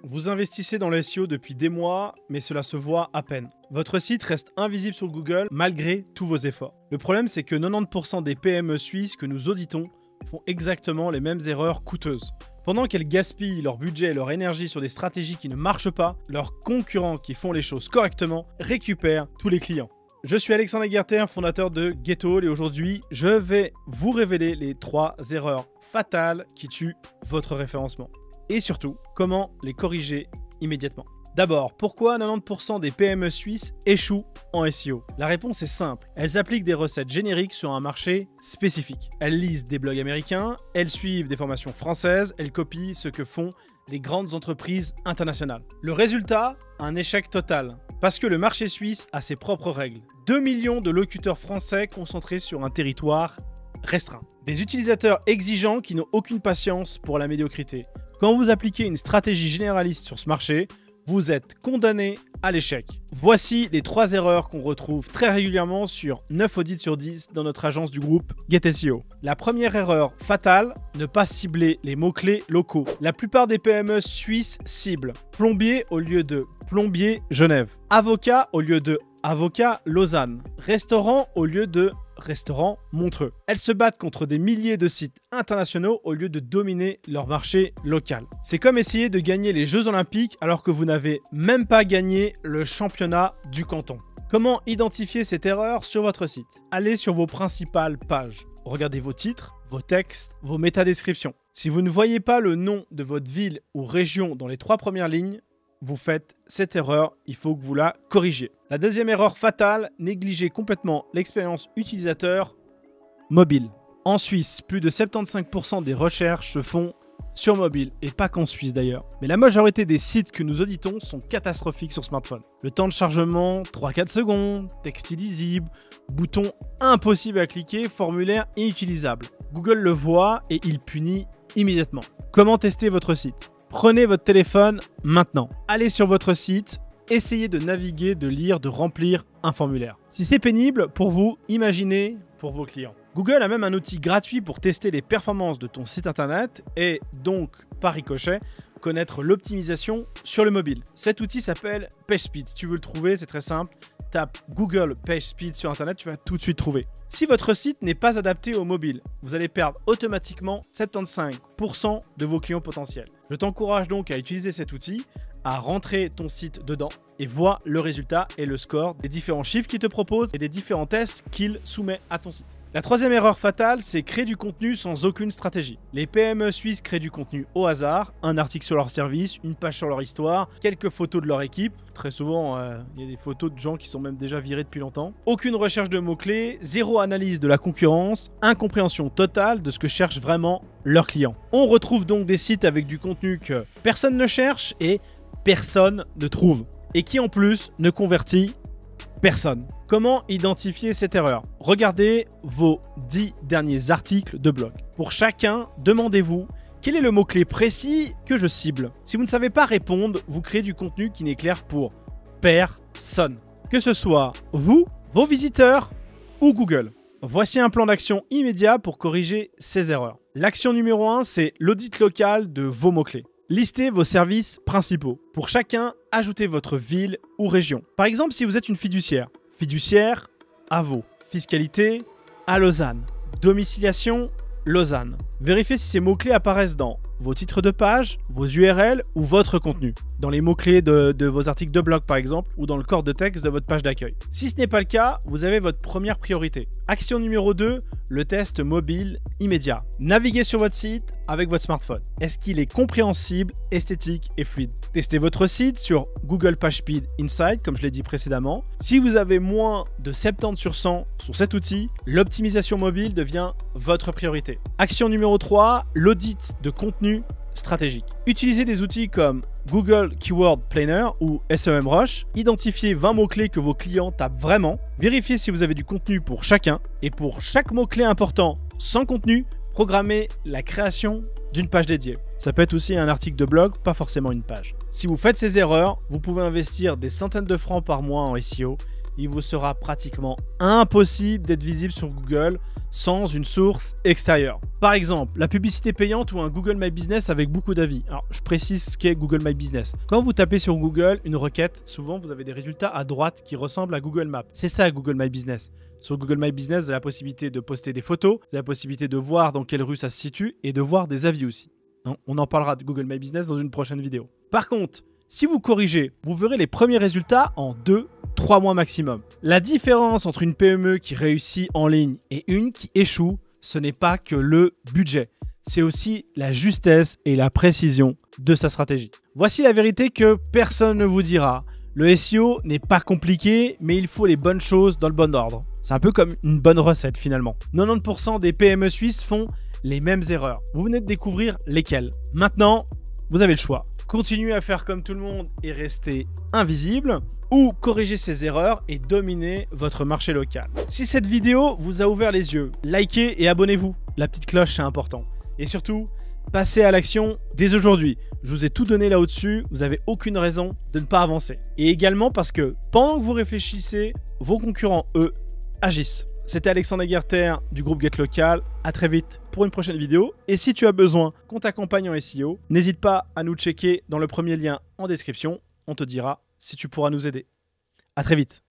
Vous investissez dans le SEO depuis des mois, mais cela se voit à peine. Votre site reste invisible sur Google malgré tous vos efforts. Le problème, c'est que 90% des PME suisses que nous auditons font exactement les mêmes erreurs coûteuses. Pendant qu'elles gaspillent leur budget et leur énergie sur des stratégies qui ne marchent pas, leurs concurrents qui font les choses correctement récupèrent tous les clients. Je suis Alexandre Egerter, fondateur de GetAll, et aujourd'hui, je vais vous révéler les 3 erreurs fatales qui tuent votre référencement. Et surtout, comment les corriger immédiatement. D'abord, pourquoi 90% des PME suisses échouent en SEO? La réponse est simple. Elles appliquent des recettes génériques sur un marché spécifique. Elles lisent des blogs américains, elles suivent des formations françaises, elles copient ce que font les grandes entreprises internationales. Le résultat, un échec total. Parce que le marché suisse a ses propres règles. 2 millions de locuteurs français concentrés sur un territoire restreint. Des utilisateurs exigeants qui n'ont aucune patience pour la médiocrité. Quand vous appliquez une stratégie généraliste sur ce marché, vous êtes condamné à l'échec. Voici les 3 erreurs qu'on retrouve très régulièrement sur 9 audits sur 10 dans notre agence du groupe GetSEO. La première erreur fatale, ne pas cibler les mots-clés locaux. La plupart des PME suisses ciblent plombier au lieu de plombier Genève, avocat au lieu de avocat Lausanne, restaurant au lieu de restaurant Montreux. Elles se battent contre des milliers de sites internationaux au lieu de dominer leur marché local. C'est comme essayer de gagner les Jeux Olympiques alors que vous n'avez même pas gagné le championnat du canton. Comment identifier cette erreur sur votre site? Allez sur vos principales pages. Regardez vos titres, vos textes, vos métadescriptions. Si vous ne voyez pas le nom de votre ville ou région dans les 3 premières lignes, vous faites cette erreur, il faut que vous la corrigiez. La deuxième erreur fatale, négligez complètement l'expérience utilisateur mobile. En Suisse, plus de 75% des recherches se font sur mobile, et pas qu'en Suisse d'ailleurs. Mais la majorité des sites que nous auditons sont catastrophiques sur smartphone. Le temps de chargement, 3-4 secondes, texte illisible, bouton impossible à cliquer, formulaire inutilisable. Google le voit et il punit immédiatement. Comment tester votre site? Prenez votre téléphone maintenant. Allez sur votre site, essayez de naviguer, de lire, de remplir un formulaire. Si c'est pénible pour vous, imaginez pour vos clients. Google a même un outil gratuit pour tester les performances de ton site internet et donc, par ricochet, connaître l'optimisation sur le mobile. Cet outil s'appelle PageSpeed. Si tu veux le trouver, c'est très simple. Tape Google PageSpeed sur internet, tu vas tout de suite trouver. Si votre site n'est pas adapté au mobile, vous allez perdre automatiquement 75% de vos clients potentiels. Je t'encourage donc à utiliser cet outil, à rentrer ton site dedans et vois le résultat et le score des différents chiffres qu'il te propose et des différents tests qu'il soumet à ton site. La troisième erreur fatale, c'est créer du contenu sans aucune stratégie. Les PME suisses créent du contenu au hasard, un article sur leur service, une page sur leur histoire, quelques photos de leur équipe. Très souvent, il y a des photos de gens qui sont même déjà virés depuis longtemps. Aucune recherche de mots-clés, zéro analyse de la concurrence, incompréhension totale de ce que cherchent vraiment leurs clients. On retrouve donc des sites avec du contenu que personne ne cherche et personne ne trouve. Et qui en plus ne convertit personne. Comment identifier cette erreur? Regardez vos 10 derniers articles de blog. Pour chacun, demandez-vous quel est le mot-clé précis que je cible. Si vous ne savez pas répondre, vous créez du contenu qui n'est clair pour personne. Que ce soit vous, vos visiteurs ou Google. Voici un plan d'action immédiat pour corriger ces erreurs. L'action numéro 1, c'est l'audit local de vos mots-clés. Listez vos services principaux. Pour chacun, ajoutez votre ville ou région. Par exemple, si vous êtes une fiduciaire, fiduciaire à Vaud. Fiscalité à Lausanne. Domiciliation, Lausanne. Vérifiez si ces mots-clés apparaissent dans vos titres de page, vos URL ou votre contenu. Dans les mots-clés de vos articles de blog par exemple, ou dans le corps de texte de votre page d'accueil. Si ce n'est pas le cas, vous avez votre première priorité. Action numéro 2, le test mobile immédiat. Naviguez sur votre site avec votre smartphone. Est-ce qu'il est compréhensible, esthétique et fluide? Testez votre site sur Google PageSpeed Insight, comme je l'ai dit précédemment. Si vous avez moins de 70 sur 100 sur cet outil, l'optimisation mobile devient votre priorité. Action numéro 3, l'audit de contenu stratégique. Utilisez des outils comme Google Keyword Planner ou SEMrush. Identifiez 20 mots-clés que vos clients tapent vraiment. Vérifiez si vous avez du contenu pour chacun. Et pour chaque mot-clé important sans contenu, programmez la création d'une page dédiée. Ça peut être aussi un article de blog, pas forcément une page. Si vous faites ces erreurs, vous pouvez investir des centaines de francs par mois en SEO il vous sera pratiquement impossible d'être visible sur Google sans une source extérieure. Par exemple, la publicité payante ou un Google My Business avec beaucoup d'avis. Alors, je précise ce qu'est Google My Business. Quand vous tapez sur Google une requête, souvent vous avez des résultats à droite qui ressemblent à Google Maps. C'est ça Google My Business. Sur Google My Business, vous avez la possibilité de poster des photos, vous avez la possibilité de voir dans quelle rue ça se situe et de voir des avis aussi. On en parlera de Google My Business dans une prochaine vidéo. Par contre, si vous corrigez, vous verrez les premiers résultats en 2-3 mois maximum. La différence entre une PME qui réussit en ligne et une qui échoue, ce n'est pas que le budget. C'est aussi la justesse et la précision de sa stratégie. Voici la vérité que personne ne vous dira. Le SEO n'est pas compliqué, mais il faut les bonnes choses dans le bon ordre. C'est un peu comme une bonne recette finalement. 90% des PME suisses font les mêmes erreurs. Vous venez de découvrir lesquelles. Maintenant, vous avez le choix. Continuez à faire comme tout le monde et rester invisible, ou corriger ces erreurs et dominer votre marché local. Si cette vidéo vous a ouvert les yeux, likez et abonnez-vous. La petite cloche, c'est important. Et surtout, passez à l'action dès aujourd'hui. Je vous ai tout donné là au-dessus, vous n'avez aucune raison de ne pas avancer. Et également parce que pendant que vous réfléchissez, vos concurrents, eux, agissent. C'était Alexandre Aguerter du groupe Get Local. À très vite pour une prochaine vidéo. Et si tu as besoin qu'on t'accompagne en SEO, n'hésite pas à nous checker dans le premier lien en description. On te dira si tu pourras nous aider. À très vite.